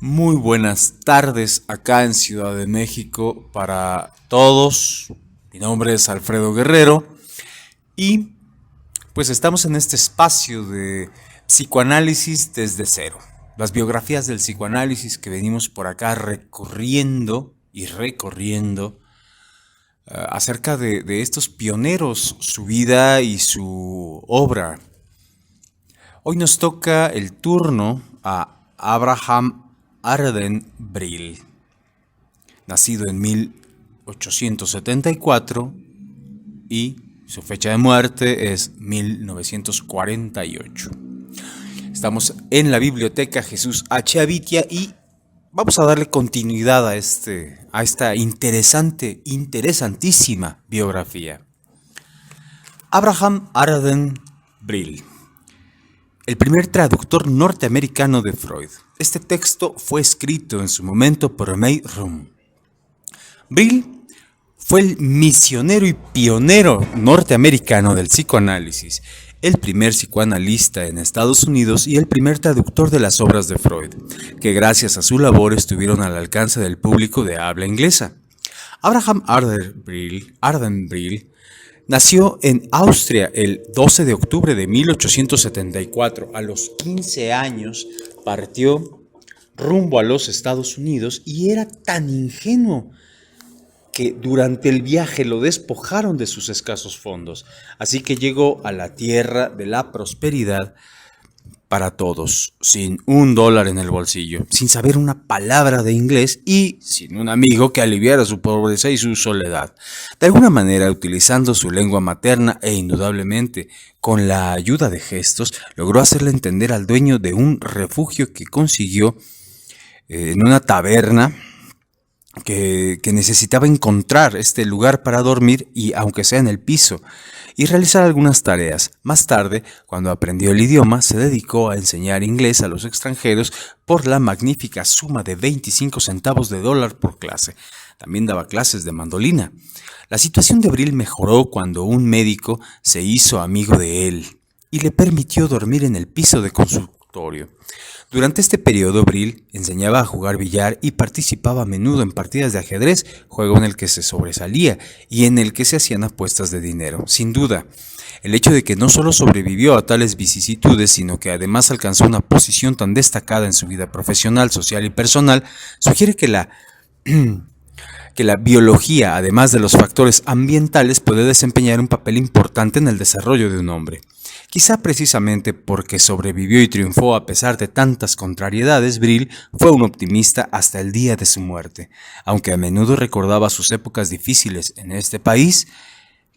Muy buenas tardes acá en Ciudad de México para todos. Mi nombre es Alfredo Guerrero y pues estamos en este espacio de psicoanálisis desde cero. Las biografías del psicoanálisis que venimos por acá recorriendo y recorriendo acerca de estos pioneros, su vida y su obra. Hoy nos toca el turno a Abraham Arden Brill, nacido en 1874 y su fecha de muerte es 1948. Estamos en la biblioteca Jesús H. Avitia y vamos a darle continuidad a esta interesantísima biografía. Abraham Arden Brill, el primer traductor norteamericano de Freud. Este texto fue escrito en su momento por May Rum. Brill fue el misionero y pionero norteamericano del psicoanálisis, el primer psicoanalista en Estados Unidos y el primer traductor de las obras de Freud, que gracias a su labor estuvieron al alcance del público de habla inglesa. Abraham Arden Brill nació en Austria el 12 de octubre de 1874. A los 15 años partió rumbo a los Estados Unidos y era tan ingenuo que durante el viaje lo despojaron de sus escasos fondos. Así que llegó a la tierra de la prosperidad para todos, sin $1 en el bolsillo, sin saber una palabra de inglés y sin un amigo que aliviara su pobreza y su soledad. De alguna manera, utilizando su lengua materna e indudablemente con la ayuda de gestos, logró hacerle entender al dueño de un refugio que consiguió en una taberna que necesitaba encontrar este lugar para dormir y aunque sea en el piso, y realizar algunas tareas. Más tarde, cuando aprendió el idioma, se dedicó a enseñar inglés a los extranjeros por la magnífica suma de 25 centavos de dólar por clase. También daba clases de mandolina. La situación de Brill mejoró cuando un médico se hizo amigo de él y le permitió dormir en el piso de consultorio. Durante este periodo, Brill enseñaba a jugar billar y participaba a menudo en partidas de ajedrez, juego en el que se sobresalía y en el que se hacían apuestas de dinero. Sin duda, el hecho de que no solo sobrevivió a tales vicisitudes, sino que además alcanzó una posición tan destacada en su vida profesional, social y personal, sugiere que la biología, además de los factores ambientales, puede desempeñar un papel importante en el desarrollo de un hombre. Quizá precisamente porque sobrevivió y triunfó a pesar de tantas contrariedades, Brill fue un optimista hasta el día de su muerte. Aunque a menudo recordaba sus épocas difíciles en este país,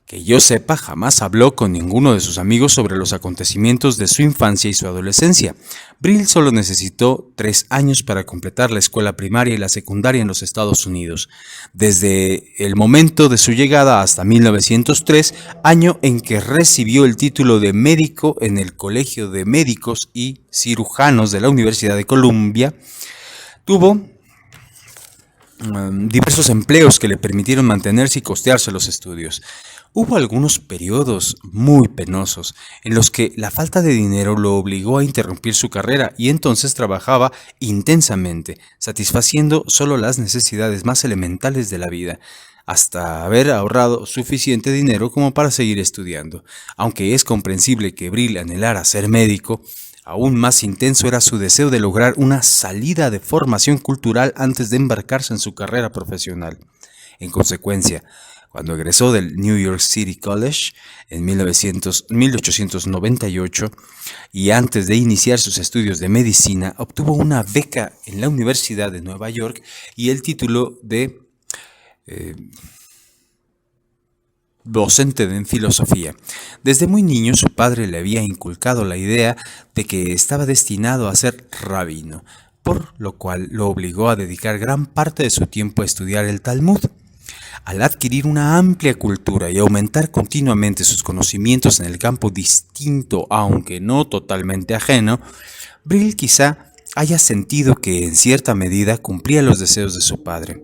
que yo sepa, jamás habló con ninguno de sus amigos sobre los acontecimientos de su infancia y su adolescencia. Brill solo necesitó 3 años para completar la escuela primaria y la secundaria en los Estados Unidos, desde el momento de su llegada hasta 1903, año en que recibió el título de médico en el Colegio de Médicos y Cirujanos de la Universidad de Columbia. Tuvo diversos empleos que le permitieron mantenerse y costearse los estudios. Hubo algunos periodos muy penosos en los que la falta de dinero lo obligó a interrumpir su carrera y entonces trabajaba intensamente, satisfaciendo solo las necesidades más elementales de la vida, hasta haber ahorrado suficiente dinero como para seguir estudiando. Aunque es comprensible que Brill anhelara ser médico, aún más intenso era su deseo de lograr una salida de formación cultural antes de embarcarse en su carrera profesional. En consecuencia, cuando egresó del New York City College en 1898 y antes de iniciar sus estudios de medicina, obtuvo una beca en la Universidad de Nueva York y el título de docente en filosofía. Desde muy niño su padre le había inculcado la idea de que estaba destinado a ser rabino, por lo cual lo obligó a dedicar gran parte de su tiempo a estudiar el Talmud. Al adquirir una amplia cultura y aumentar continuamente sus conocimientos en el campo distinto, aunque no totalmente ajeno, Brill quizá haya sentido que en cierta medida cumplía los deseos de su padre.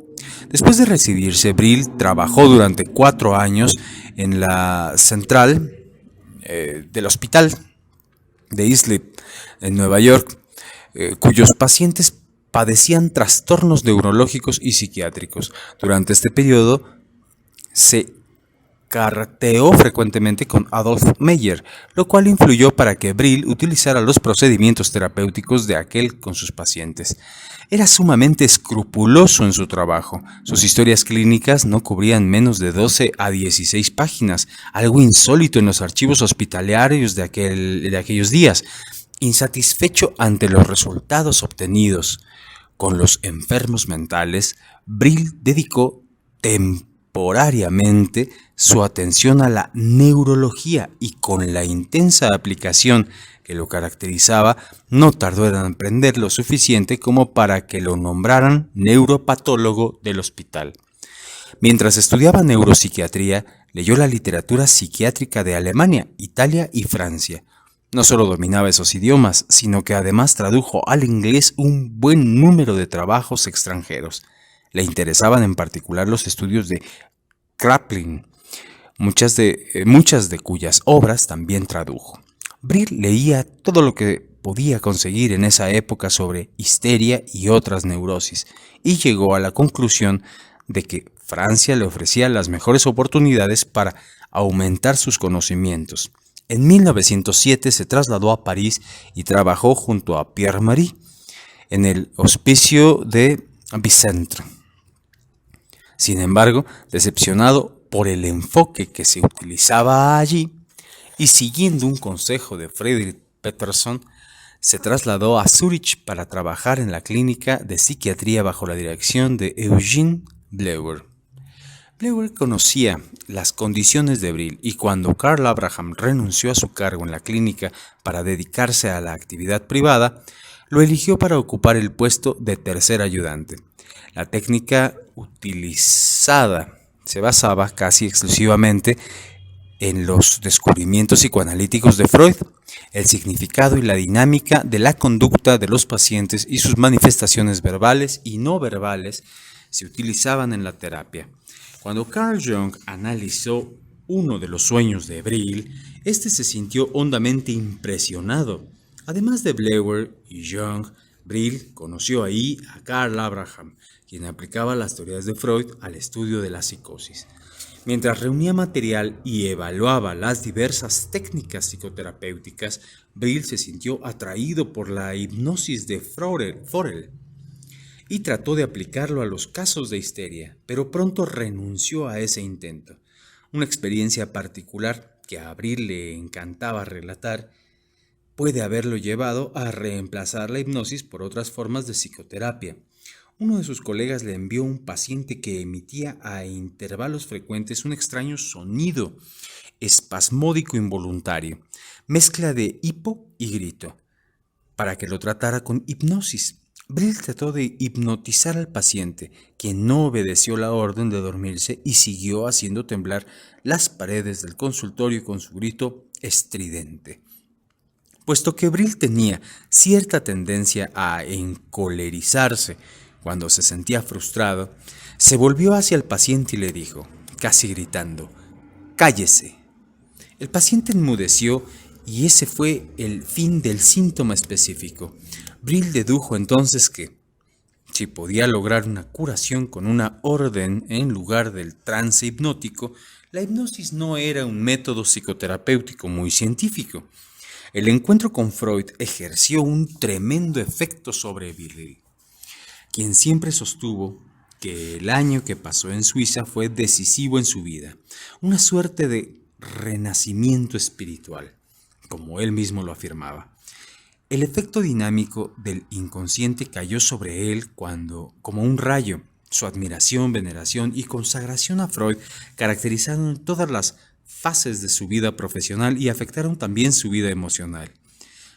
Después de recibirse, Brill trabajó durante 4 años en la central del hospital de Islip, en Nueva York, cuyos pacientes padecían trastornos neurológicos y psiquiátricos. Durante este periodo se carteó frecuentemente con Adolf Meyer, lo cual influyó para que Brill utilizara los procedimientos terapéuticos de aquel con sus pacientes. Era sumamente escrupuloso en su trabajo. Sus historias clínicas no cubrían menos de 12 a 16 páginas, algo insólito en los archivos hospitalarios de aquellos días. Insatisfecho ante los resultados obtenidos con los enfermos mentales, Brill dedicó temporariamente su atención a la neurología y con la intensa aplicación que lo caracterizaba, no tardó en aprender lo suficiente como para que lo nombraran neuropatólogo del hospital. Mientras estudiaba neuropsiquiatría, leyó la literatura psiquiátrica de Alemania, Italia y Francia. No solo dominaba esos idiomas, sino que además tradujo al inglés un buen número de trabajos extranjeros. Le interesaban en particular los estudios de Kraepelin, muchas de cuyas obras también tradujo. Brill leía todo lo que podía conseguir en esa época sobre histeria y otras neurosis, y llegó a la conclusión de que Francia le ofrecía las mejores oportunidades para aumentar sus conocimientos. En 1907 se trasladó a París y trabajó junto a Pierre Marie en el hospicio de Bicentre. Sin embargo, decepcionado por el enfoque que se utilizaba allí y siguiendo un consejo de Friedrich Peterson, se trasladó a Zúrich para trabajar en la clínica de psiquiatría bajo la dirección de Eugene Bleuler. Bleuler conocía las condiciones de Brill y cuando Karl Abraham renunció a su cargo en la clínica para dedicarse a la actividad privada, lo eligió para ocupar el puesto de tercer ayudante. La técnica utilizada se basaba casi exclusivamente en los descubrimientos psicoanalíticos de Freud, el significado y la dinámica de la conducta de los pacientes y sus manifestaciones verbales y no verbales se utilizaban en la terapia. Cuando Carl Jung analizó uno de los sueños de Brill, este se sintió hondamente impresionado. Además de Bleuler y Jung, Brill conoció ahí a Karl Abraham, quien aplicaba las teorías de Freud al estudio de la psicosis. Mientras reunía material y evaluaba las diversas técnicas psicoterapéuticas, Brill se sintió atraído por la hipnosis de Forel y trató de aplicarlo a los casos de histeria, pero pronto renunció a ese intento. Una experiencia particular que a Brill le encantaba relatar puede haberlo llevado a reemplazar la hipnosis por otras formas de psicoterapia. Uno de sus colegas le envió un paciente que emitía a intervalos frecuentes un extraño sonido espasmódico involuntario, mezcla de hipo y grito, para que lo tratara con hipnosis. Brill trató de hipnotizar al paciente, quien no obedeció la orden de dormirse y siguió haciendo temblar las paredes del consultorio con su grito estridente. Puesto que Brill tenía cierta tendencia a encolerizarse cuando se sentía frustrado, se volvió hacia el paciente y le dijo, casi gritando, «¡Cállese!». El paciente enmudeció y ese fue el fin del síntoma específico. Brill dedujo entonces que, si podía lograr una curación con una orden en lugar del trance hipnótico, la hipnosis no era un método psicoterapéutico muy científico. El encuentro con Freud ejerció un tremendo efecto sobre Brill, quien siempre sostuvo que el año que pasó en Suiza fue decisivo en su vida, una suerte de renacimiento espiritual, como él mismo lo afirmaba. El efecto dinámico del inconsciente cayó sobre él cuando, como un rayo, su admiración, veneración y consagración a Freud caracterizaron todas las fases de su vida profesional y afectaron también su vida emocional.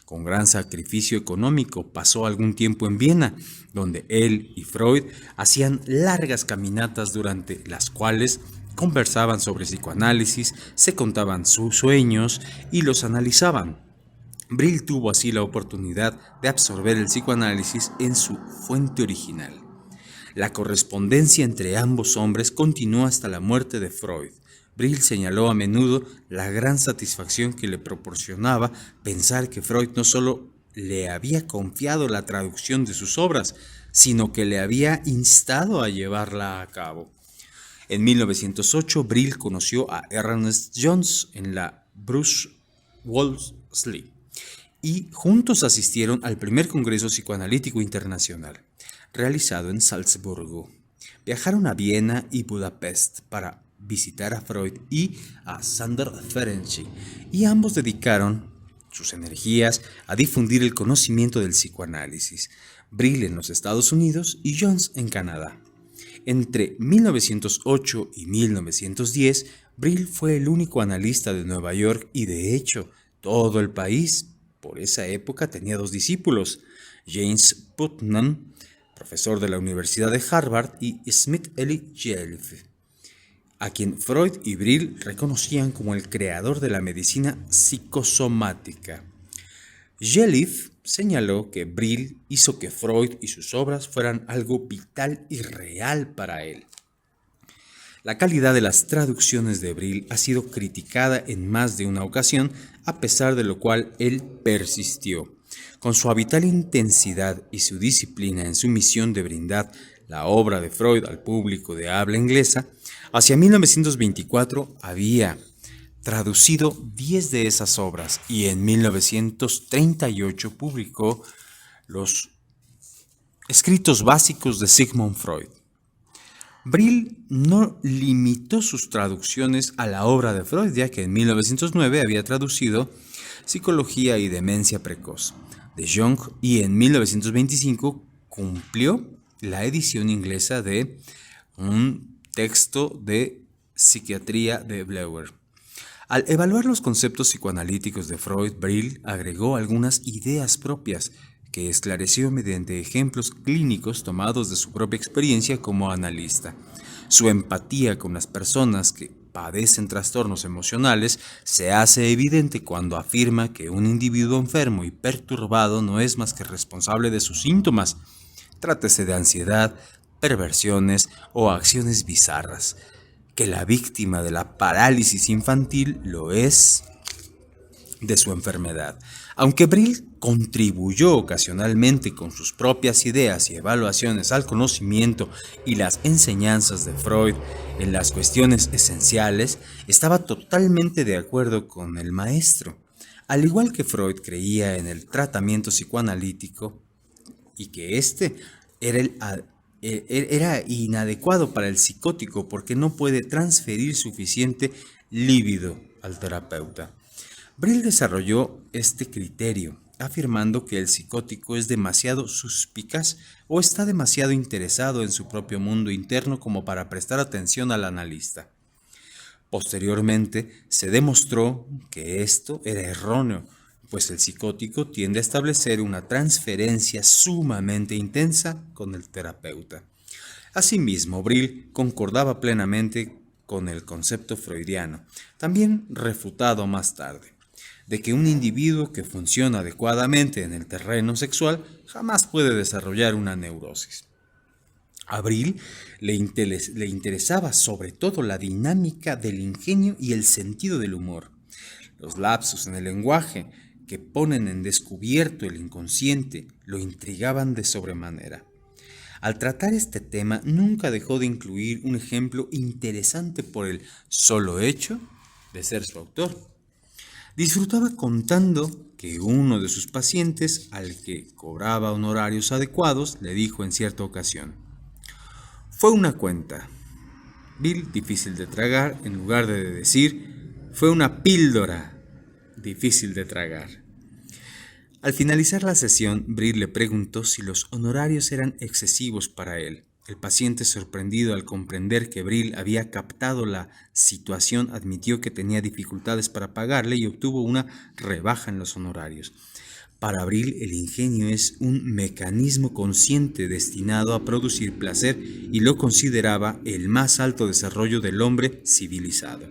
Con gran sacrificio económico pasó algún tiempo en Viena, donde él y Freud hacían largas caminatas durante las cuales conversaban sobre psicoanálisis, se contaban sus sueños y los analizaban. Brill tuvo así la oportunidad de absorber el psicoanálisis en su fuente original. La correspondencia entre ambos hombres continuó hasta la muerte de Freud. Brill señaló a menudo la gran satisfacción que le proporcionaba pensar que Freud no solo le había confiado la traducción de sus obras, sino que le había instado a llevarla a cabo. En 1908, Brill conoció a Ernest Jones en la Bruce Wolseley y juntos asistieron al primer Congreso Psicoanalítico Internacional, realizado en Salzburgo. Viajaron a Viena y Budapest para visitar a Freud y a Sander Ferenczi, y ambos dedicaron sus energías a difundir el conocimiento del psicoanálisis, Brill en los Estados Unidos y Jones en Canadá. Entre 1908 y 1910, Brill fue el único analista de Nueva York y, de hecho, todo el país por esa época tenía dos discípulos, James Putnam, profesor de la Universidad de Harvard, y Smith Eli Jelliffe, a quien Freud y Brill reconocían como el creador de la medicina psicosomática. Jelliffe señaló que Brill hizo que Freud y sus obras fueran algo vital y real para él. La calidad de las traducciones de Brill ha sido criticada en más de una ocasión, a pesar de lo cual él persistió. Con su habitual intensidad y su disciplina en su misión de brindar la obra de Freud al público de habla inglesa, hacia 1924 había traducido 10 de esas obras y en 1938 publicó los escritos básicos de Sigmund Freud. Brill no limitó sus traducciones a la obra de Freud, ya que en 1909 había traducido Psicología y Demencia Precoz de Jung y en 1925 cumplió la edición inglesa de un texto de psiquiatría de Bleuler. Al evaluar los conceptos psicoanalíticos de Freud, Brill agregó algunas ideas propias que esclareció mediante ejemplos clínicos tomados de su propia experiencia como analista. Su empatía con las personas que padecen trastornos emocionales se hace evidente cuando afirma que un individuo enfermo y perturbado no es más que responsable de sus síntomas, trátese de ansiedad, perversiones o acciones bizarras, que la víctima de la parálisis infantil lo es de su enfermedad. Aunque Brill contribuyó ocasionalmente con sus propias ideas y evaluaciones al conocimiento y las enseñanzas de Freud en las cuestiones esenciales, estaba totalmente de acuerdo con el maestro. Al igual que Freud creía en el tratamiento psicoanalítico y que éste era inadecuado para el psicótico porque no puede transferir suficiente líbido al terapeuta. Brill desarrolló este criterio, afirmando que el psicótico es demasiado suspicaz o está demasiado interesado en su propio mundo interno como para prestar atención al analista. Posteriormente, se demostró que esto era erróneo, pues el psicótico tiende a establecer una transferencia sumamente intensa con el terapeuta. Asimismo, Brill concordaba plenamente con el concepto freudiano, también refutado más tarde, de que un individuo que funciona adecuadamente en el terreno sexual jamás puede desarrollar una neurosis. A Brill le interesaba sobre todo la dinámica del ingenio y el sentido del humor. Los lapsus en el lenguaje que ponen en descubierto el inconsciente lo intrigaban de sobremanera. Al tratar este tema nunca dejó de incluir un ejemplo interesante por el solo hecho de ser su autor. Disfrutaba contando que uno de sus pacientes, al que cobraba honorarios adecuados, le dijo en cierta ocasión: "Fue una cuenta, Bill, difícil de tragar", en lugar de decir "fue una píldora, difícil de tragar". Al finalizar la sesión, Brill le preguntó si los honorarios eran excesivos para él. El paciente, sorprendido al comprender que Brill había captado la situación, admitió que tenía dificultades para pagarle y obtuvo una rebaja en los honorarios. Para Brill, el ingenio es un mecanismo consciente destinado a producir placer y lo consideraba el más alto desarrollo del hombre civilizado.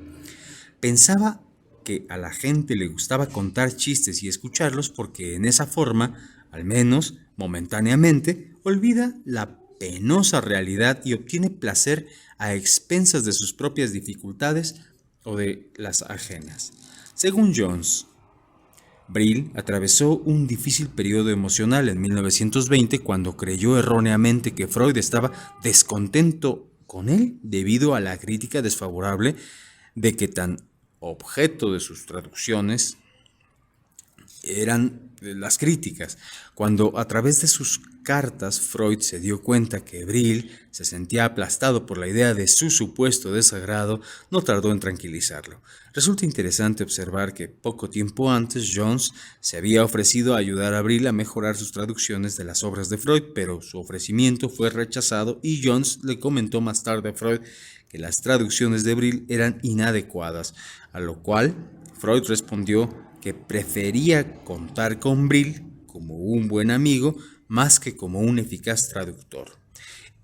Pensaba que a la gente le gustaba contar chistes y escucharlos porque en esa forma, al menos momentáneamente, olvida la penosa realidad y obtiene placer a expensas de sus propias dificultades o de las ajenas. Según Jones, Brill atravesó un difícil periodo emocional en 1920 cuando creyó erróneamente que Freud estaba descontento con él debido a la crítica desfavorable de que tan objeto de sus traducciones eran las críticas. Cuando a través de sus cartas Freud se dio cuenta que Brill se sentía aplastado por la idea de su supuesto desagrado, no tardó en tranquilizarlo. Resulta interesante observar que poco tiempo antes Jones se había ofrecido a ayudar a Brill a mejorar sus traducciones de las obras de Freud, pero su ofrecimiento fue rechazado y Jones le comentó más tarde a Freud que las traducciones de Brill eran inadecuadas, a lo cual Freud respondió que prefería contar con Brill como un buen amigo más que como un eficaz traductor.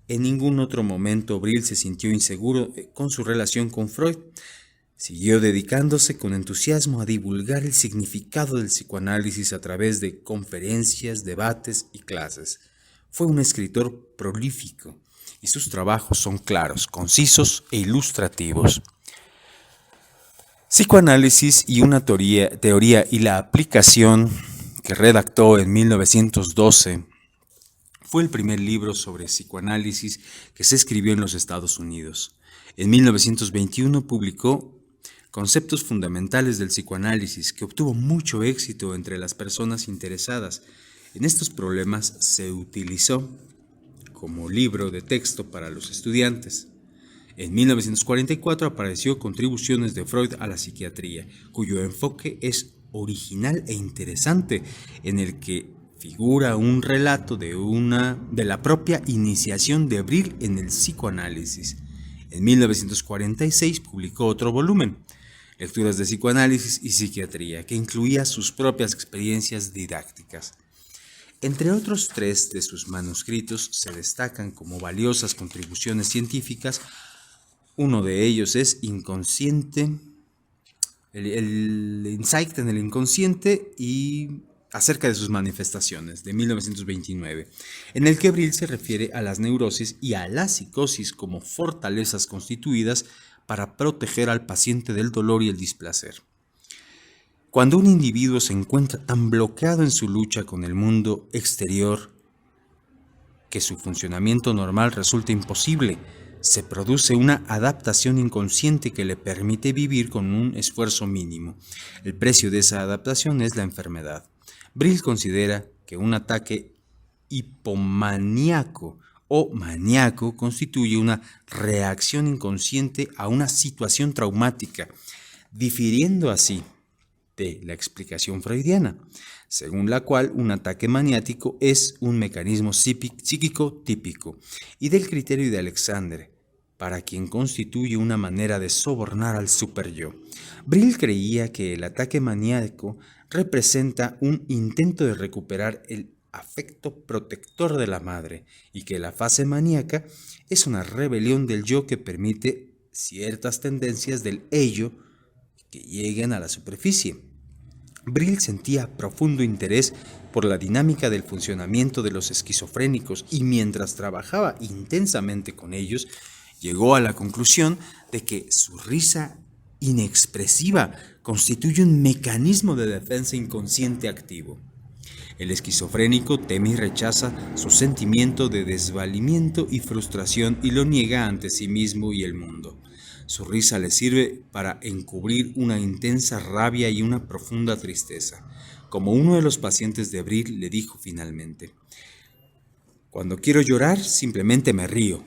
En ningún otro momento Brill se sintió inseguro con su relación con Freud. Siguió dedicándose con entusiasmo a divulgar el significado del psicoanálisis a través de conferencias, debates y clases. Fue un escritor prolífico y sus trabajos son claros, concisos e ilustrativos. Psicoanálisis y una teoría y la aplicación, que redactó en 1912, fue el primer libro sobre psicoanálisis que se escribió en los Estados Unidos. En 1921 publicó Conceptos fundamentales del psicoanálisis, que obtuvo mucho éxito entre las personas interesadas en estos problemas. Se utilizó como libro de texto para los estudiantes. En 1944 apareció Contribuciones de Freud a la psiquiatría, cuyo enfoque es original e interesante, en el que figura un relato de la propia iniciación de Brill en el psicoanálisis. En 1946 publicó otro volumen, Lecturas de psicoanálisis y psiquiatría, que incluía sus propias experiencias didácticas. Entre otros 3 de sus manuscritos se destacan como valiosas contribuciones científicas. Uno de ellos es Inconsciente, el insight en el inconsciente y acerca de sus manifestaciones, de 1929, en el que Brill se refiere a las neurosis y a la psicosis como fortalezas constituidas para proteger al paciente del dolor y el displacer. Cuando un individuo se encuentra tan bloqueado en su lucha con el mundo exterior que su funcionamiento normal resulta imposible, se produce una adaptación inconsciente que le permite vivir con un esfuerzo mínimo. El precio de esa adaptación es la enfermedad. Brill considera que un ataque hipomaníaco o maníaco constituye una reacción inconsciente a una situación traumática, difiriendo así de la explicación freudiana, según la cual un ataque maniático es un mecanismo psíquico típico, y del criterio de Alexander, para quien constituye una manera de sobornar al superyo. Brill creía que el ataque maníaco representa un intento de recuperar el afecto protector de la madre y que la fase maníaca es una rebelión del yo que permite ciertas tendencias del ello que lleguen a la superficie. Brill sentía profundo interés por la dinámica del funcionamiento de los esquizofrénicos y mientras trabajaba intensamente con ellos, llegó a la conclusión de que su risa inexpresiva constituye un mecanismo de defensa inconsciente activo. El esquizofrénico teme y rechaza su sentimiento de desvalimiento y frustración y lo niega ante sí mismo y el mundo. Su risa le sirve para encubrir una intensa rabia y una profunda tristeza, como uno de los pacientes de Brill le dijo finalmente: "Cuando quiero llorar, simplemente me río".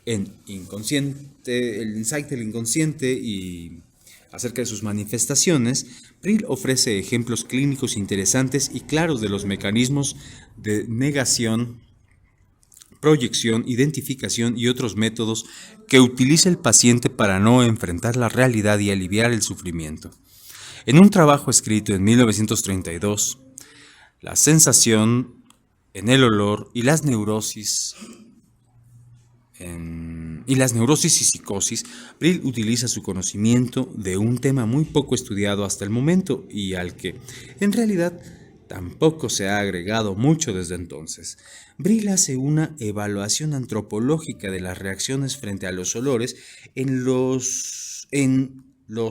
En Inconsciente, el insight del inconsciente y acerca de sus manifestaciones, Brill ofrece ejemplos clínicos interesantes y claros de los mecanismos de negación, proyección, identificación y otros métodos que utiliza el paciente para no enfrentar la realidad y aliviar el sufrimiento. En un trabajo escrito en 1932, La sensación en el olor y las neurosis y psicosis, Brill utiliza su conocimiento de un tema muy poco estudiado hasta el momento y al que, en realidad, tampoco se ha agregado mucho desde entonces. Brill hace una evaluación antropológica de las reacciones frente a los olores en los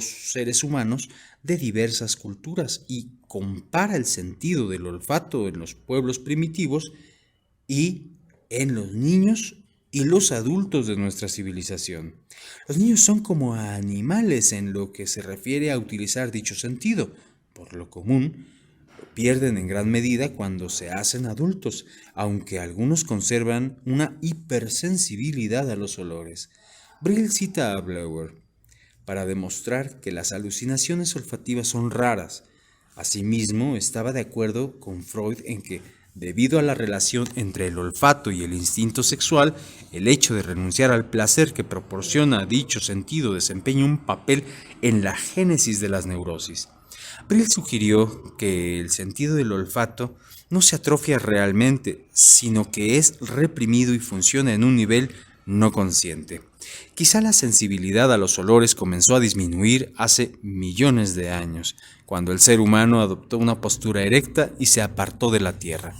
seres humanos de diversas culturas y compara el sentido del olfato en los pueblos primitivos y en los niños y los adultos de nuestra civilización. Los niños son como animales en lo que se refiere a utilizar dicho sentido. Por lo común, lo pierden en gran medida cuando se hacen adultos, aunque algunos conservan una hipersensibilidad a los olores. Brill cita a Bleuer para demostrar que las alucinaciones olfativas son raras. Asimismo, estaba de acuerdo con Freud en que, debido a la relación entre el olfato y el instinto sexual, el hecho de renunciar al placer que proporciona dicho sentido desempeña un papel en la génesis de las neurosis. Brill sugirió que el sentido del olfato no se atrofia realmente, sino que es reprimido y funciona en un nivel no consciente. Quizá la sensibilidad a los olores comenzó a disminuir hace millones de años, cuando el ser humano adoptó una postura erecta y se apartó de la tierra.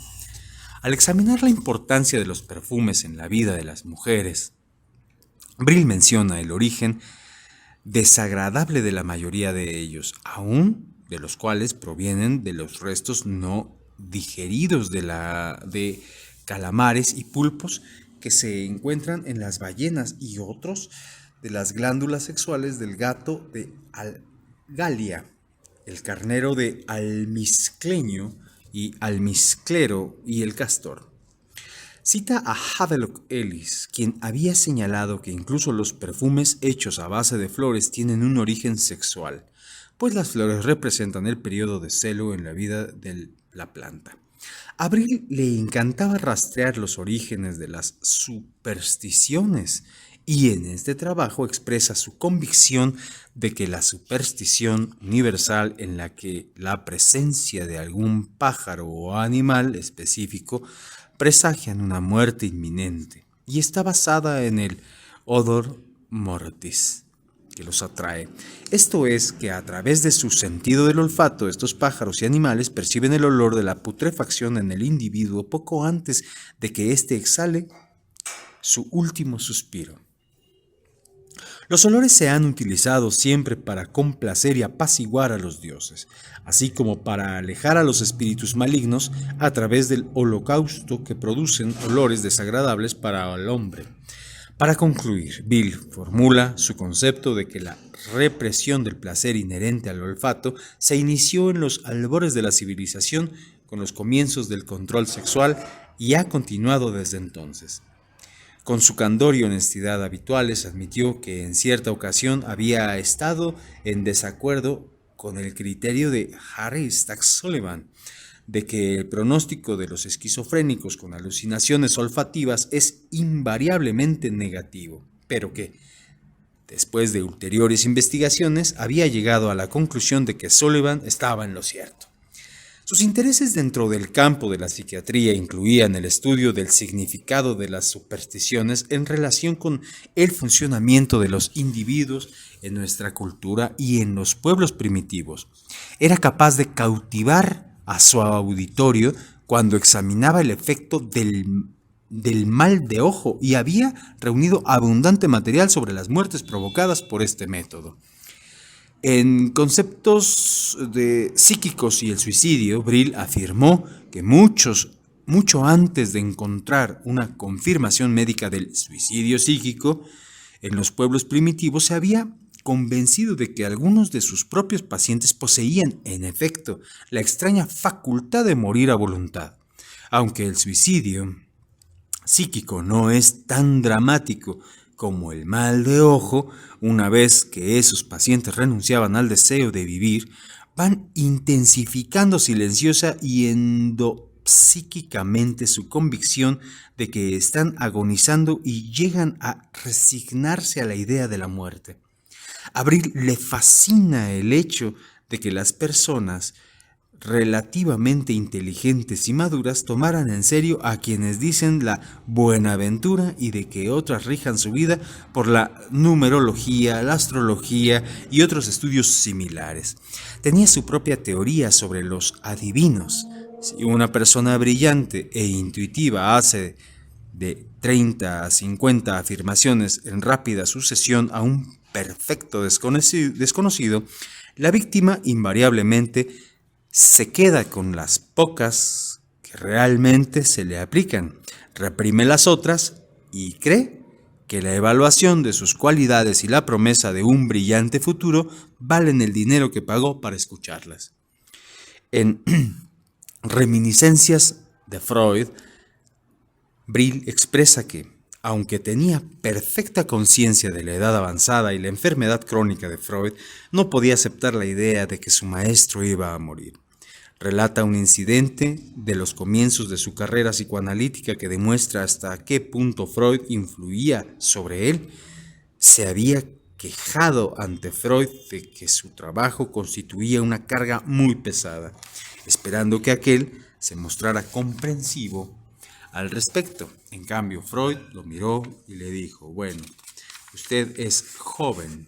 Al examinar la importancia de los perfumes en la vida de las mujeres, Brill menciona el origen desagradable de la mayoría de ellos, aún de los cuales provienen de los restos no digeridos de calamares y pulpos que se encuentran en las ballenas y otros de las glándulas sexuales del gato de Algalia, el carnero de almizcleño y almizclero y el castor. Cita a Havelock Ellis, quien había señalado que incluso los perfumes hechos a base de flores tienen un origen sexual, pues las flores representan el periodo de celo en la vida de la planta. A Brill le encantaba rastrear los orígenes de las supersticiones y en este trabajo expresa su convicción de que la superstición universal en la que la presencia de algún pájaro o animal específico presagian una muerte inminente y está basada en el odor mortis que los atrae. Esto es que a través de su sentido del olfato, estos pájaros y animales perciben el olor de la putrefacción en el individuo poco antes de que éste exhale su último suspiro. Los olores se han utilizado siempre para complacer y apaciguar a los dioses, así como para alejar a los espíritus malignos a través del holocausto que producen olores desagradables para el hombre. Para concluir, Brill formula su concepto de que la represión del placer inherente al olfato se inició en los albores de la civilización con los comienzos del control sexual y ha continuado desde entonces. Con su candor y honestidad habituales, admitió que en cierta ocasión había estado en desacuerdo con el criterio de Harry Stack Sullivan de que el pronóstico de los esquizofrénicos con alucinaciones olfativas es invariablemente negativo, pero que, después de ulteriores investigaciones, había llegado a la conclusión de que Sullivan estaba en lo cierto. Sus intereses dentro del campo de la psiquiatría incluían el estudio del significado de las supersticiones en relación con el funcionamiento de los individuos en nuestra cultura y en los pueblos primitivos. Era capaz de cautivar a su auditorio cuando examinaba el efecto del mal de ojo y había reunido abundante material sobre las muertes provocadas por este método. En conceptos psíquicos y el suicidio, Brill afirmó que mucho antes de encontrar una confirmación médica del suicidio psíquico, en los pueblos primitivos se había convencido de que algunos de sus propios pacientes poseían, en efecto, la extraña facultad de morir a voluntad. Aunque el suicidio psíquico no es tan dramático como el mal de ojo, una vez que esos pacientes renunciaban al deseo de vivir, van intensificando silenciosa y endopsíquicamente su convicción de que están agonizando y llegan a resignarse a la idea de la muerte. A Brill le fascina el hecho de que las personas relativamente inteligentes y maduras tomaran en serio a quienes dicen la buenaventura y de que otras rijan su vida por la numerología, la astrología y otros estudios similares. Tenía su propia teoría sobre los adivinos. Si una persona brillante e intuitiva hace de 30 a 50 afirmaciones en rápida sucesión a un perfecto desconocido, la víctima invariablemente se queda con las pocas que realmente se le aplican, reprime las otras y cree que la evaluación de sus cualidades y la promesa de un brillante futuro valen el dinero que pagó para escucharlas. En Reminiscencias de Freud, Brill expresa que, aunque tenía perfecta conciencia de la edad avanzada y la enfermedad crónica de Freud, no podía aceptar la idea de que su maestro iba a morir. Relata un incidente de los comienzos de su carrera psicoanalítica que demuestra hasta qué punto Freud influía sobre él. Se había quejado ante Freud de que su trabajo constituía una carga muy pesada, esperando que aquel se mostrara comprensivo al respecto. En cambio, Freud lo miró y le dijo: bueno, usted es joven.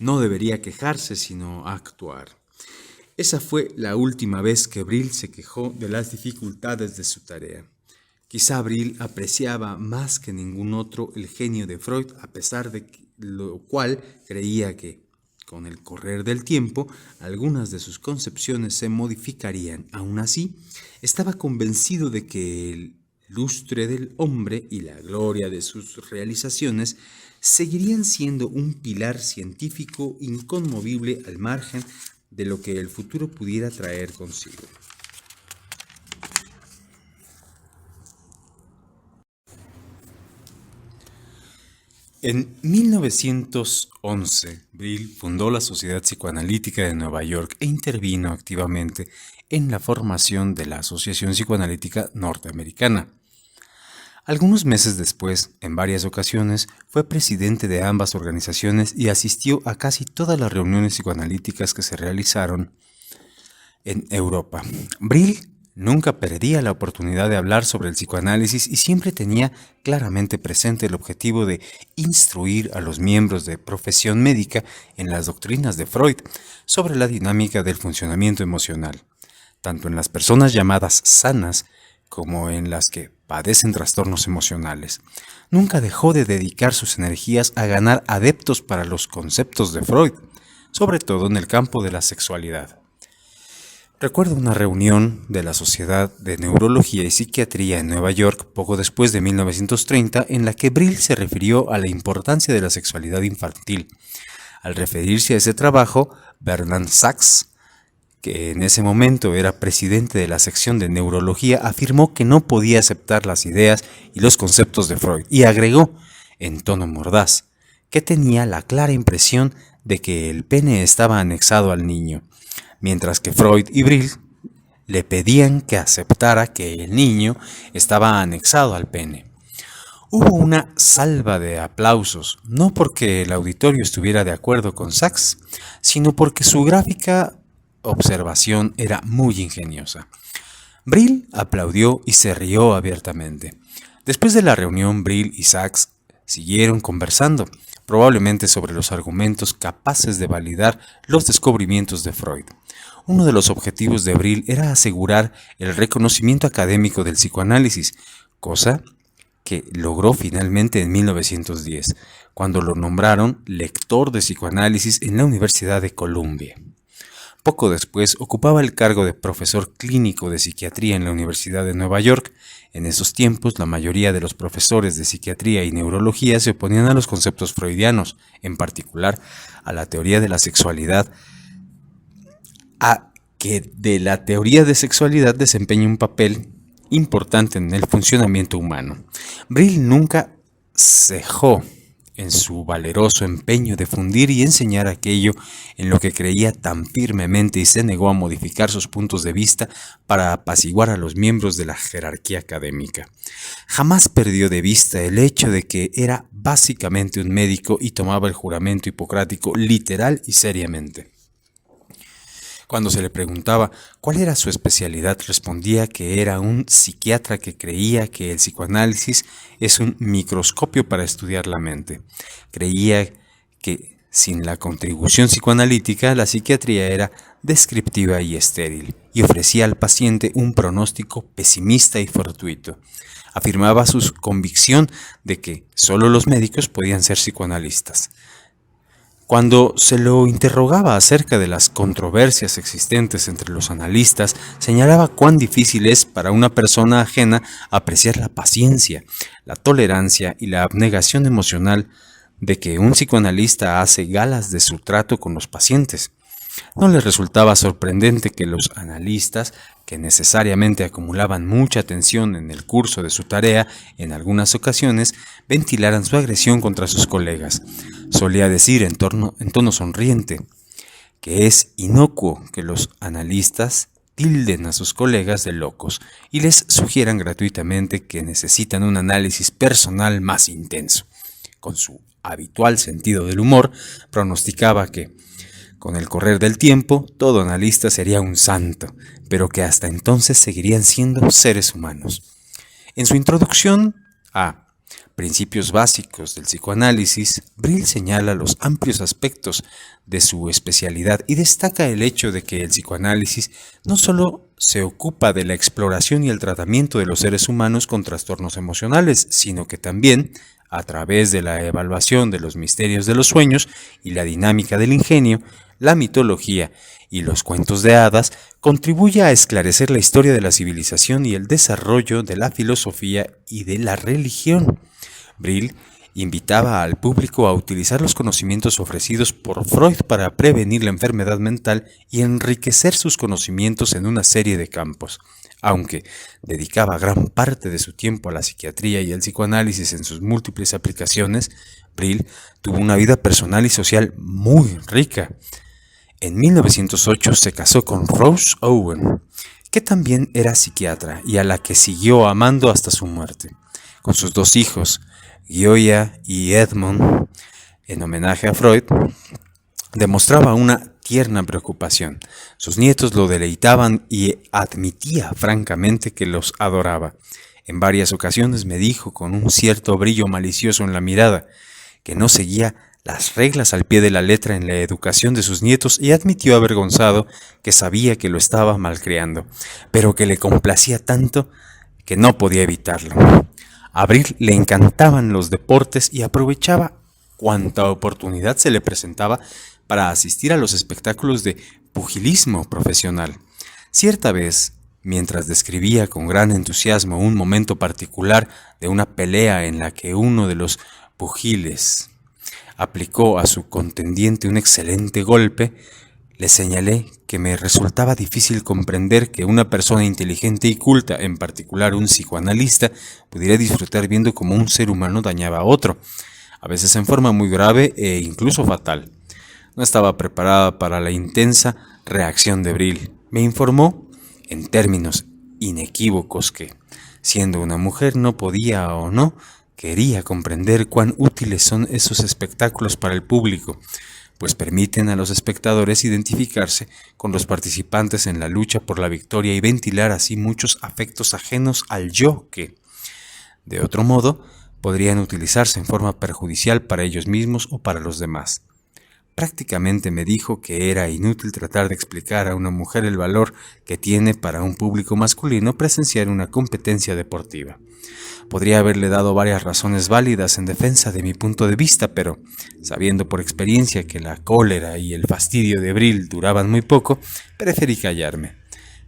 No debería quejarse, sino actuar. Esa fue la última vez que Brill se quejó de las dificultades de su tarea. Quizá Brill apreciaba más que ningún otro el genio de Freud, a pesar de lo cual creía que, con el correr del tiempo, algunas de sus concepciones se modificarían. Aún así, estaba convencido de que el lustre del hombre y la gloria de sus realizaciones seguirían siendo un pilar científico inconmovible al margen de lo que el futuro pudiera traer consigo. En 1911, Brill fundó la Sociedad Psicoanalítica de Nueva York e intervino activamente en la formación de la Asociación Psicoanalítica Norteamericana. Algunos meses después, en varias ocasiones, fue presidente de ambas organizaciones y asistió a casi todas las reuniones psicoanalíticas que se realizaron en Europa. Brill nunca perdía la oportunidad de hablar sobre el psicoanálisis y siempre tenía claramente presente el objetivo de instruir a los miembros de profesión médica en las doctrinas de Freud sobre la dinámica del funcionamiento emocional, tanto en las personas llamadas sanas como en las que padecen trastornos emocionales. Nunca dejó de dedicar sus energías a ganar adeptos para los conceptos de Freud, sobre todo en el campo de la sexualidad. Recuerdo una reunión de la Sociedad de Neurología y Psiquiatría en Nueva York poco después de 1930 en la que Brill se refirió a la importancia de la sexualidad infantil. Al referirse a ese trabajo, Bernard Sachs, que en ese momento era presidente de la sección de neurología, afirmó que no podía aceptar las ideas y los conceptos de Freud y agregó, en tono mordaz, que tenía la clara impresión de que el pene estaba anexado al niño, mientras que Freud y Brill le pedían que aceptara que el niño estaba anexado al pene. Hubo una salva de aplausos, no porque el auditorio estuviera de acuerdo con Sachs, sino porque su gráfica observación era muy ingeniosa. Brill aplaudió y se rió abiertamente. Después de la reunión, Brill y Sachs siguieron conversando, probablemente sobre los argumentos capaces de validar los descubrimientos de Freud. Uno de los objetivos de Brill era asegurar el reconocimiento académico del psicoanálisis, cosa que logró finalmente en 1910, cuando lo nombraron lector de psicoanálisis en la Universidad de Columbia. Poco después ocupaba el cargo de profesor clínico de psiquiatría en la Universidad de Nueva York. En esos tiempos, la mayoría de los profesores de psiquiatría y neurología se oponían a los conceptos freudianos, en particular a la teoría de la sexualidad, a que de la teoría de sexualidad desempeña un papel importante en el funcionamiento humano. Brill nunca cejó en su valeroso empeño de fundir y enseñar aquello en lo que creía tan firmemente y se negó a modificar sus puntos de vista para apaciguar a los miembros de la jerarquía académica. Jamás perdió de vista el hecho de que era básicamente un médico y tomaba el juramento hipocrático literal y seriamente. Cuando se le preguntaba cuál era su especialidad, respondía que era un psiquiatra que creía que el psicoanálisis es un microscopio para estudiar la mente. Creía que sin la contribución psicoanalítica, la psiquiatría era descriptiva y estéril, y ofrecía al paciente un pronóstico pesimista y fortuito. Afirmaba su convicción de que solo los médicos podían ser psicoanalistas. Cuando se lo interrogaba acerca de las controversias existentes entre los analistas, señalaba cuán difícil es para una persona ajena apreciar la paciencia, la tolerancia y la abnegación emocional de que un psicoanalista hace galas de su trato con los pacientes. No les resultaba sorprendente que los analistas, que necesariamente acumulaban mucha tensión en el curso de su tarea, en algunas ocasiones ventilaran su agresión contra sus colegas. Solía decir en tono sonriente que es inocuo que los analistas tilden a sus colegas de locos y les sugieran gratuitamente que necesitan un análisis personal más intenso. Con su habitual sentido del humor, pronosticaba que con el correr del tiempo, todo analista sería un santo, pero que hasta entonces seguirían siendo seres humanos. En su introducción a Principios básicos del psicoanálisis, Brill señala los amplios aspectos de su especialidad y destaca el hecho de que el psicoanálisis no solo se ocupa de la exploración y el tratamiento de los seres humanos con trastornos emocionales, sino que también, a través de la evaluación de los misterios de los sueños y la dinámica del ingenio, la mitología y los cuentos de hadas, contribuye a esclarecer la historia de la civilización y el desarrollo de la filosofía y de la religión. Brill invitaba al público a utilizar los conocimientos ofrecidos por Freud para prevenir la enfermedad mental y enriquecer sus conocimientos en una serie de campos. Aunque dedicaba gran parte de su tiempo a la psiquiatría y el psicoanálisis en sus múltiples aplicaciones, Brill tuvo una vida personal y social muy rica. En 1908 se casó con Rose Owen, que también era psiquiatra y a la que siguió amando hasta su muerte. Con sus dos hijos, Gioia y Edmond, en homenaje a Freud, demostraba una tierna preocupación. Sus nietos lo deleitaban y admitía francamente que los adoraba. En varias ocasiones me dijo con un cierto brillo malicioso en la mirada que no seguía las reglas al pie de la letra en la educación de sus nietos y admitió avergonzado que sabía que lo estaba malcriando, pero que le complacía tanto que no podía evitarlo. A Brill le encantaban los deportes y aprovechaba cuanta oportunidad se le presentaba para asistir a los espectáculos de pugilismo profesional. Cierta vez, mientras describía con gran entusiasmo un momento particular de una pelea en la que uno de los pugiles aplicó a su contendiente un excelente golpe, le señalé que me resultaba difícil comprender que una persona inteligente y culta, en particular un psicoanalista, pudiera disfrutar viendo cómo un ser humano dañaba a otro, a veces en forma muy grave e incluso fatal. No estaba preparada para la intensa reacción de Brill. Me informó, en términos inequívocos, que, siendo una mujer, no podía o no quería comprender cuán útiles son esos espectáculos para el público, pues permiten a los espectadores identificarse con los participantes en la lucha por la victoria y ventilar así muchos afectos ajenos al yo que, de otro modo, podrían utilizarse en forma perjudicial para ellos mismos o para los demás. Prácticamente me dijo que era inútil tratar de explicar a una mujer el valor que tiene para un público masculino presenciar una competencia deportiva. Podría haberle dado varias razones válidas en defensa de mi punto de vista, pero, sabiendo por experiencia que la cólera y el fastidio de Brill duraban muy poco, preferí callarme.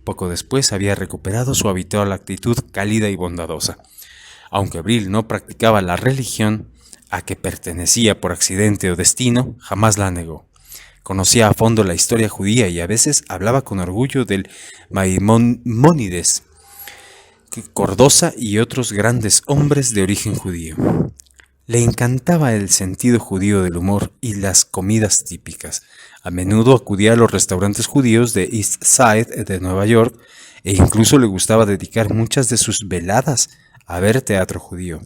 Poco después había recuperado su habitual actitud cálida y bondadosa. Aunque Brill no practicaba la religión a que pertenecía por accidente o destino, jamás la negó. Conocía a fondo la historia judía y a veces hablaba con orgullo del Maimónides, Cordosa y otros grandes hombres de origen judío. Le encantaba el sentido judío del humor y las comidas típicas. A menudo acudía a los restaurantes judíos de East Side de Nueva York e incluso le gustaba dedicar muchas de sus veladas a ver teatro judío.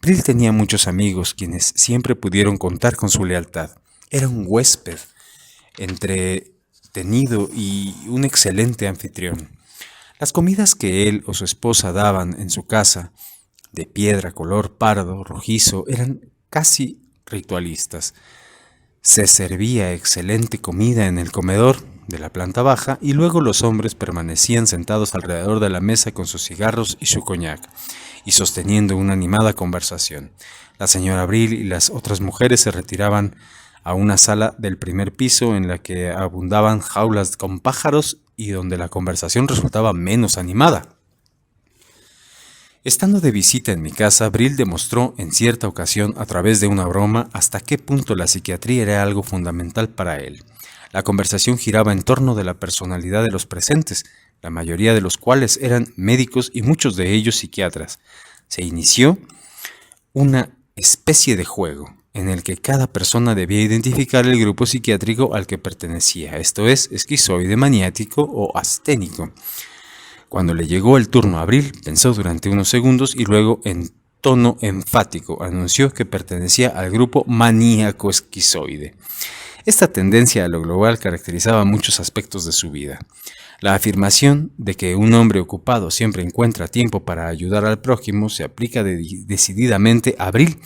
Brill tenía muchos amigos quienes siempre pudieron contar con su lealtad. Era un huésped entretenido y un excelente anfitrión. Las comidas que él o su esposa daban en su casa, de piedra color pardo rojizo, eran casi ritualistas. Se servía excelente comida en el comedor de la planta baja y luego los hombres permanecían sentados alrededor de la mesa con sus cigarros y su coñac y sosteniendo una animada conversación. La señora Brill y las otras mujeres se retiraban a una sala del primer piso en la que abundaban jaulas con pájaros y donde la conversación resultaba menos animada. Estando de visita en mi casa, Brill demostró en cierta ocasión, a través de una broma, hasta qué punto la psiquiatría era algo fundamental para él. La conversación giraba en torno de la personalidad de los presentes, la mayoría de los cuales eran médicos y muchos de ellos psiquiatras. Se inició una especie de juego en el que cada persona debía identificar el grupo psiquiátrico al que pertenecía, esto es, esquizoide, maniático o asténico. Cuando le llegó el turno a Brill, pensó durante unos segundos y luego, en tono enfático, anunció que pertenecía al grupo maníaco esquizoide. Esta tendencia a lo global caracterizaba muchos aspectos de su vida. La afirmación de que un hombre ocupado siempre encuentra tiempo para ayudar al prójimo se aplica decididamente a Brill.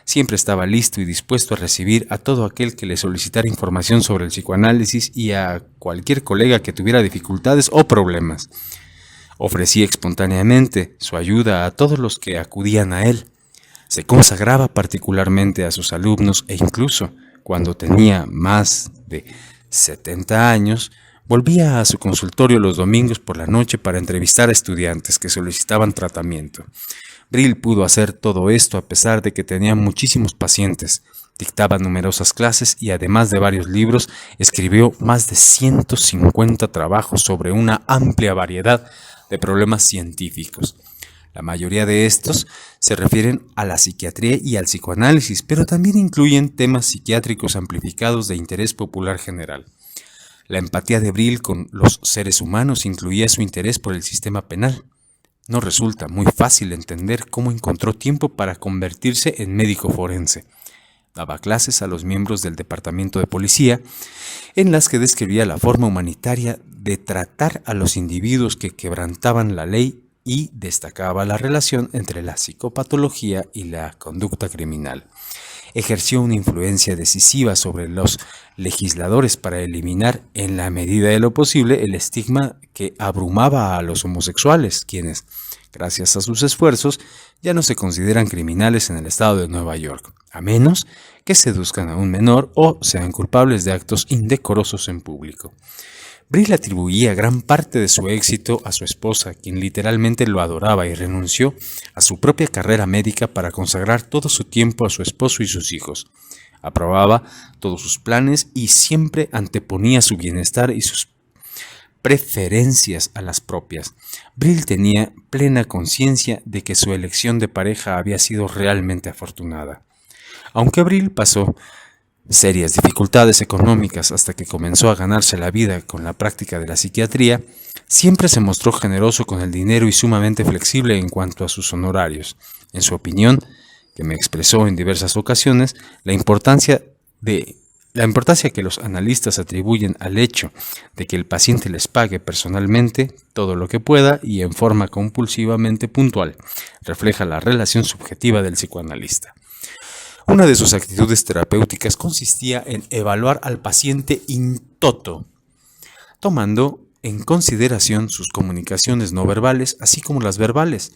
Siempre estaba listo y dispuesto a recibir a todo aquel que le solicitara información sobre el psicoanálisis y a cualquier colega que tuviera dificultades o problemas. Ofrecía espontáneamente su ayuda a todos los que acudían a él. Se consagraba particularmente a sus alumnos e incluso, cuando tenía más de 70 años, volvía a su consultorio los domingos por la noche para entrevistar a estudiantes que solicitaban tratamiento. Brill pudo hacer todo esto a pesar de que tenía muchísimos pacientes, dictaba numerosas clases y además de varios libros, escribió más de 150 trabajos sobre una amplia variedad de problemas científicos. La mayoría de estos se refieren a la psiquiatría y al psicoanálisis, pero también incluyen temas psiquiátricos amplificados de interés popular general. La empatía de Brill con los seres humanos incluía su interés por el sistema penal. No resulta muy fácil entender cómo encontró tiempo para convertirse en médico forense. Daba clases a los miembros del departamento de policía, en las que describía la forma humanitaria de tratar a los individuos que quebrantaban la ley y destacaba la relación entre la psicopatología y la conducta criminal. Ejerció una influencia decisiva sobre los legisladores para eliminar, en la medida de lo posible, el estigma que abrumaba a los homosexuales, quienes, gracias a sus esfuerzos, ya no se consideran criminales en el estado de Nueva York, a menos que seduzcan a un menor o sean culpables de actos indecorosos en público. Brill atribuía gran parte de su éxito a su esposa, quien literalmente lo adoraba y renunció a su propia carrera médica para consagrar todo su tiempo a su esposo y sus hijos. Aprobaba todos sus planes y siempre anteponía su bienestar y sus preferencias a las propias. Brill tenía plena conciencia de que su elección de pareja había sido realmente afortunada. Aunque Brill pasó serias dificultades económicas hasta que comenzó a ganarse la vida con la práctica de la psiquiatría, siempre se mostró generoso con el dinero y sumamente flexible en cuanto a sus honorarios. En su opinión, que me expresó en diversas ocasiones, la importancia que los analistas atribuyen al hecho de que el paciente les pague personalmente todo lo que pueda y en forma compulsivamente puntual, refleja la relación subjetiva del psicoanalista. Una de sus actitudes terapéuticas consistía en evaluar al paciente in toto, tomando en consideración sus comunicaciones no verbales, así como las verbales.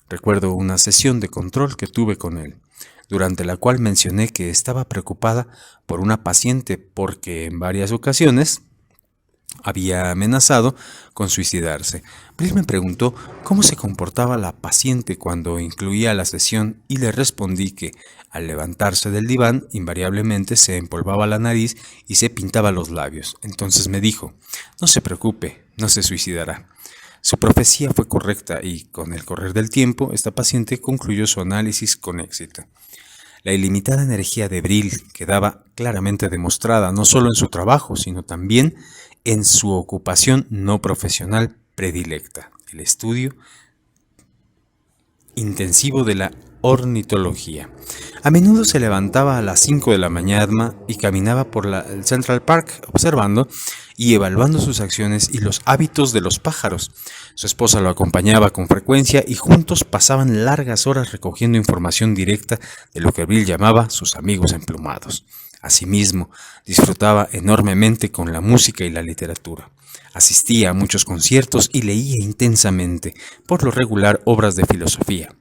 Recuerdo una sesión de control que tuve con él, durante la cual mencioné que estaba preocupada por una paciente porque en varias ocasiones había amenazado con suicidarse. Brill me preguntó cómo se comportaba la paciente cuando incluía la sesión y le respondí que, al levantarse del diván, invariablemente se empolvaba la nariz y se pintaba los labios. Entonces me dijo: «No se preocupe, no se suicidará». Su profecía fue correcta y, con el correr del tiempo, esta paciente concluyó su análisis con éxito. La ilimitada energía de Brill quedaba claramente demostrada no solo en su trabajo, sino también en su ocupación no profesional predilecta, el estudio intensivo de la ornitología. A menudo se levantaba a las 5 de la mañana y caminaba por el Central Park observando y evaluando sus acciones y los hábitos de los pájaros. Su esposa lo acompañaba con frecuencia y juntos pasaban largas horas recogiendo información directa de lo que Brill llamaba sus amigos emplumados. Asimismo, disfrutaba enormemente con la música y la literatura. Asistía a muchos conciertos y leía intensamente, por lo regular, obras de filosofía.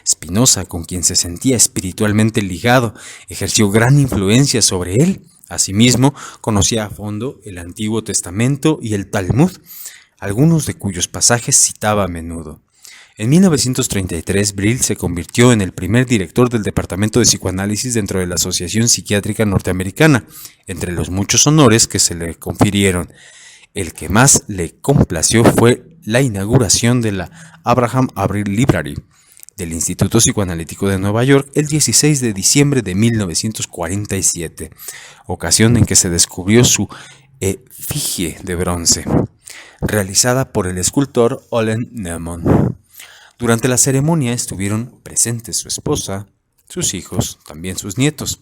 Spinoza, con quien se sentía espiritualmente ligado, ejerció gran influencia sobre él Asimismo, conocía a fondo el Antiguo Testamento y el Talmud, algunos de cuyos pasajes citaba a menudo. En 1933, Brill se convirtió en el primer director del Departamento de Psicoanálisis dentro de la Asociación Psiquiátrica Norteamericana, entre los muchos honores que se le confirieron. El que más le complació fue la inauguración de la Abraham Brill Library del Instituto Psicoanalítico de Nueva York el 16 de diciembre de 1947, ocasión en que se descubrió su efigie de bronce, realizada por el escultor Olen Nemon. Durante la ceremonia estuvieron presentes su esposa, sus hijos, también sus nietos.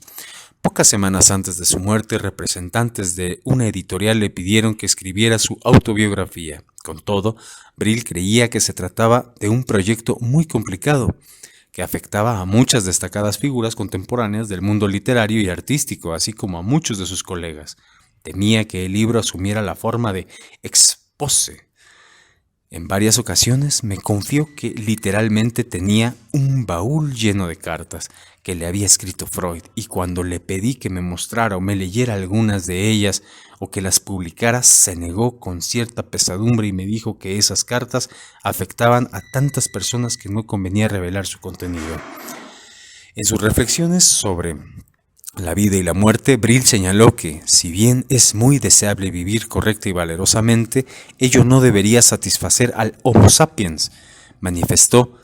Pocas semanas antes de su muerte, representantes de una editorial le pidieron que escribiera su autobiografía. Con todo, Brill creía que se trataba de un proyecto muy complicado, que afectaba a muchas destacadas figuras contemporáneas del mundo literario y artístico, así como a muchos de sus colegas. Temía que el libro asumiera la forma de expose. En varias ocasiones me confió que literalmente tenía un baúl lleno de cartas que le había escrito Freud, y cuando le pedí que me mostrara o me leyera algunas de ellas o que las publicara, se negó con cierta pesadumbre y me dijo que esas cartas afectaban a tantas personas que no convenía revelar su contenido. En sus reflexiones sobre la vida y la muerte, Brill señaló que, si bien es muy deseable vivir correcta y valerosamente, ello no debería satisfacer al Homo sapiens. Manifestó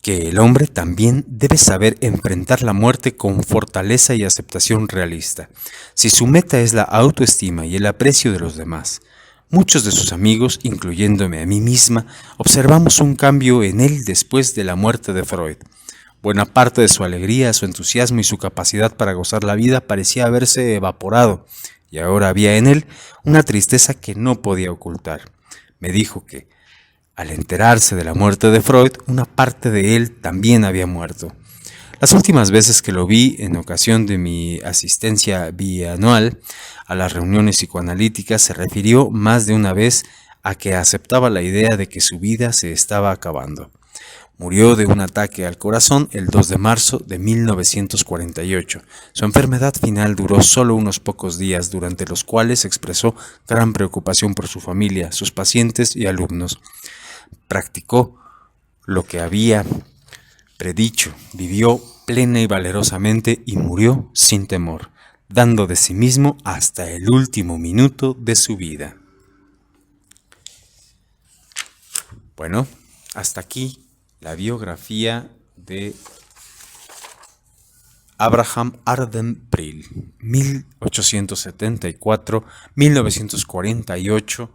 que el hombre también debe saber enfrentar la muerte con fortaleza y aceptación realista. Si su meta es la autoestima y el aprecio de los demás, muchos de sus amigos, incluyéndome a mí misma, observamos un cambio en él después de la muerte de Freud. Buena parte de su alegría, su entusiasmo y su capacidad para gozar la vida parecía haberse evaporado, y ahora había en él una tristeza que no podía ocultar. Me dijo que, al enterarse de la muerte de Freud, una parte de él también había muerto. Las últimas veces que lo vi, en ocasión de mi asistencia bianual a las reuniones psicoanalíticas, se refirió más de una vez a que aceptaba la idea de que su vida se estaba acabando. Murió de un ataque al corazón el 2 de marzo de 1948. Su enfermedad final duró solo unos pocos días, durante los cuales expresó gran preocupación por su familia, sus pacientes y alumnos. Practicó lo que había predicho, vivió plena y valerosamente y murió sin temor, dando de sí mismo hasta el último minuto de su vida. Bueno, hasta aquí la biografía de Abraham Arden Brill, 1874-1948.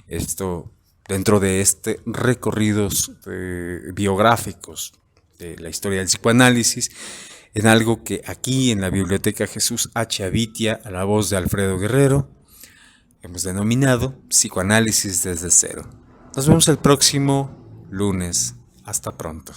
Esto dentro de recorridos biográficos de la historia del psicoanálisis, en algo que aquí en la Biblioteca Jesús H. Avitia, a la voz de Alfredo Guerrero, hemos denominado Psicoanálisis desde cero. Nos vemos el próximo lunes. Hasta pronto.